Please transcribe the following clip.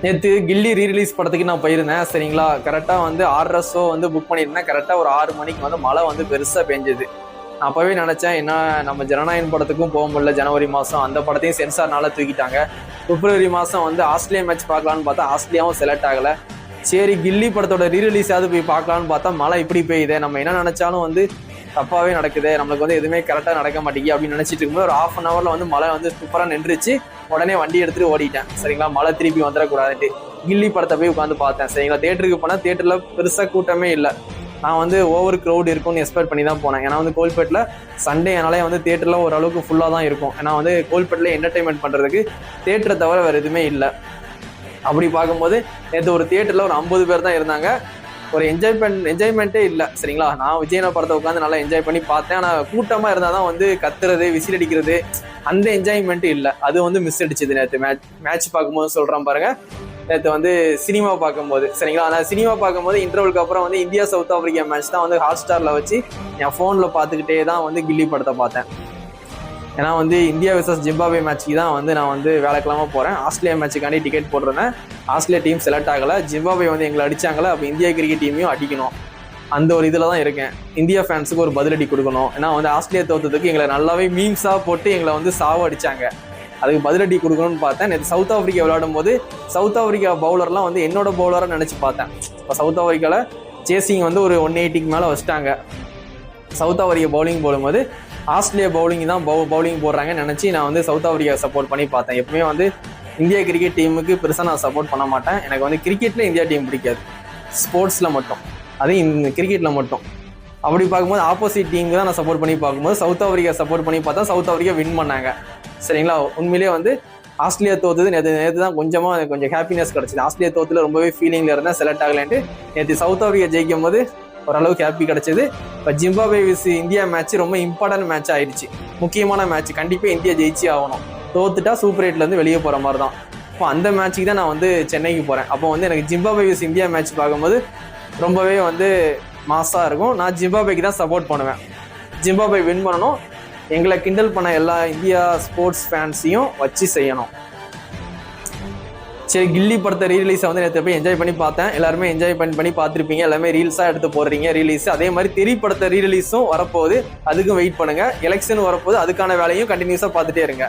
நேற்று கில்லி ரீரிலீஸ் படத்துக்கு நான் போயிருந்தேன். சரிங்களா, கரெக்டாக வந்து 6:30 ஷோ வந்து புக் பண்ணியிருந்தேன். கரெக்டாக ஒரு 6 மணிக்கு வந்து மழை வந்து பெருசாக பெஞ்சுது. நான் அப்போவே நினச்சேன், என்ன நம்ம ஜனநாயகன் படத்துக்கும் போக முடியல. ஜனவரி மாதம் அந்த படத்தையும் சென்சார்னால தூக்கிட்டாங்க. பிப்ரவரி மாதம் வந்து ஆஸ்திரேலியா மேட்ச் பார்க்கலான்னு பார்த்தா ஆஸ்திரேலியாவும் செலக்ட் ஆகலை. சரி, கில்லி படத்தோட ரீரிலீஸாவது போய் பார்க்கலான்னு பார்த்தா மழை இப்படி பெய்யுது. நம்ம என்ன நினச்சாலும் வந்து தப்பாகவே நடக்குது, நம்மளுக்கு வந்து எதுவுமே கரெக்டாக நடக்க மாட்டேங்கி அப்படின்னு நினச்சிட்டு இருக்கும்போது ஒரு 1/2 hourல வந்து மழை வந்து சூப்பராக நின்றுச்சு. உடனே வண்டி எடுத்துட்டு ஓடிட்டேன். சரிங்களா, மழை திருப்பி வந்துடக்கூடாதுன்ட்டு கில்லி படத்தை போய் உட்காந்து பார்த்தேன். சரிங்களா, தேட்டருக்கு போனால் தேட்டரில் பெருசாக கூட்டமே இல்லை. நான் வந்து ஓவர் க்ரௌட் இருக்கும்னு எக்ஸ்பெக்ட் பண்ணி தான் போனேன். ஏன்னா வந்து கோல்பேட்டில் சண்டே ஆனாலே வந்து தேட்டரில் ஓரளவுக்கு ஃபுல்லாக தான் இருக்கும். ஏன்னா வந்து கோல்பேட்டில் என்டர்டைன்மெண்ட் பண்ணுறதுக்கு தேட்டரை தவிர வேறு எதுவுமே இல்லை. அப்படி பார்க்கும்போது நேற்று ஒரு தேட்டரில் ஒரு 50 பேர் தான் இருந்தாங்க. ஒரு என்ஜாய்மெண்ட்டே இல்லை. சரிங்களா, நான் விஜயனா படத்தை உட்காந்து நல்லா என்ஜாய் பண்ணி பார்த்தேன். ஆனால் கூட்டமாக இருந்தால் தான் வந்து கத்துறது, விசில் அடிக்கிறது, அந்த என்ஜாய்மெண்ட்டு இல்லை. அது வந்து மிஸ் அடிச்சுது நேற்று மேட்ச் பார்க்கும்போது. சொல்கிறேன் பாருங்க, நேற்று வந்து சினிமா பார்க்கும்போது. சரிங்களா, நான் சினிமா பார்க்கும்போது இன்டர்வலுக்கு அப்புறம் வந்து இந்தியா சவுத் ஆஃப்ரிக்கா மேட்ச் தான் வந்து ஹாட்ஸ்டாரில் வச்சு என் ஃபோனில் பார்த்துக்கிட்டே தான் வந்து கில்லி படத்தை பார்த்தேன். ஏன்னா வந்து இந்தியா வெர்சஸ் ஜிம்பாப்வே மேட்ச்சுக்கு தான் வந்து நான் வந்து வேலைக்கிழமை போகிறேன். ஆஸ்திரேலியா மேட்சுக்காண்டி டிக்கெட் போட்டிருந்தேன். ஆஸ்திரேலியா டீம் செலக்ட் ஆகலை. ஜிம்பாப்வே வந்து எங்களை அடித்தாங்களே, அப்போ இந்தியா கிரிக்கெட் டீமையும் அடிக்கணும். அந்த ஒரு இதில் தான் இருக்கேன். இந்தியா ஃபேன்ஸுக்கு ஒரு பதிலடி கொடுக்கணும். ஏன்னா வந்து ஆஸ்திரேலியா தோற்றதுக்கு எங்களை நல்லாவே மீம்ஸாக போட்டு எங்களை வந்து சாவ அடித்தாங்க. அதுக்கு பதிலடி கொடுக்கணும்னு பார்த்தேன். நேற்று சவுத் ஆஃப்ரிக்கா விளையாடும் போது சவுத் ஆஃப்ரிக்கா பவுலர்லாம் வந்து என்னோட பவுலராக நினச்சி பார்த்தேன். இப்போ சவுத் ஆஃப்ரிக்காவில் சேசிங் வந்து ஒரு 180க்கு மேலே வச்சுட்டாங்க. சவுத் ஆஃப்ரிக்கா பவுலிங் போடும்போது ஆஸ்திரேலியா பவுலிங் தான் பவுலிங் போடுறாங்கன்னு நினச்சி நான் வந்து சவுத் ஆஃப்ரிக்கா சப்போர்ட் பண்ணி பார்த்தேன். எப்பவுமே வந்து இந்தியா கிரிக்கெட் டீமுக்கு பெருசாக நான் சப்போர்ட் பண்ண மாட்டேன். எனக்கு வந்து கிரிக்கெட்டில் இந்தியா டீம் பிடிக்காது, ஸ்போர்ட்ஸில் மட்டும், அதே இந்த கிரிக்கெட்டில் மட்டும். அப்படி பார்க்கும்போது ஆப்போசிட் டீமுக்கு தான் நான் சப்போர்ட் பண்ணி பார்க்கும்போது சவுத் ஆஃப்ரிக்கா சப்போர்ட் பண்ணி பார்த்தா சவுத் ஆஃப்ரிக்கா வின் பண்ணாங்க. சரிங்களா, உண்மையிலேயே வந்து ஆஸ்திரேலியா தோத்துது நேற்று தான் கொஞ்சம் ஹாப்பினஸ் கிடச்சிது. ஆஸ்திரேலியா தோத்துல ரொம்பவே ஃபீலிங்கில் இருந்தேன், செலக்ட் ஆகலேன்ட்டு. நேற்று சவுத் ஆஃப்ரிக்கா ஜெயிக்கும் போது ஓரளவுக்கு ஹாப்பி கிடச்சிது. இப்போ ஜிம்பாப்வே விஸ் இந்தியா மேட்ச் ரொம்ப இம்பார்ட்டன்ட் மேட்ச் ஆயிடுச்சு, முக்கியமான மேட்ச். கண்டிப்பாக இந்தியா ஜெயிச்சு ஆகணும். தோத்துட்டா சூப்பர் 8லேருந்து வெளியே போகிற மாதிரி தான். இப்போ அந்த மேட்ச்சுக்கு தான் நான் வந்து சென்னைக்கு போகிறேன். அப்போ வந்து எனக்கு ஜிம்பாப்வே விஸ் இந்தியா மேட்ச் பார்க்கும்போது ரொம்பவே வந்து மாஸாக இருக்கும். நான் ஜிம்பாப்வேக்கு தான் சப்போர்ட் பண்ணுவேன். ஜிம்பாப்வே வின் பண்ணணும். எங்களை கிண்டல் பண்ண எல்லா இந்தியா ஸ்போர்ட்ஸ் ஃபேன்ஸையும் வச்சு செய்யணும். சரி, கில்லி படத்தை ரீரிலீஸை வந்து நேற்று போய் என்ஜாய் பண்ணி பார்த்தேன். எல்லாருமே என்ஜாய் பண்ணி பார்த்துருப்பீங்க. எல்லாமே ரீல்ஸாக எடுத்து போடுறீங்க ரீலீஸ். அதே மாதிரி தெரி படத்தை ரீரிலீஸும் வரப்போகுது, அதுக்கும் வெயிட் பண்ணுங்கள். எலெக்ஷன் வரப்போகுது, அதுக்கான வேலையும் கண்டினியூஸாக பார்த்துட்டே இருங்க.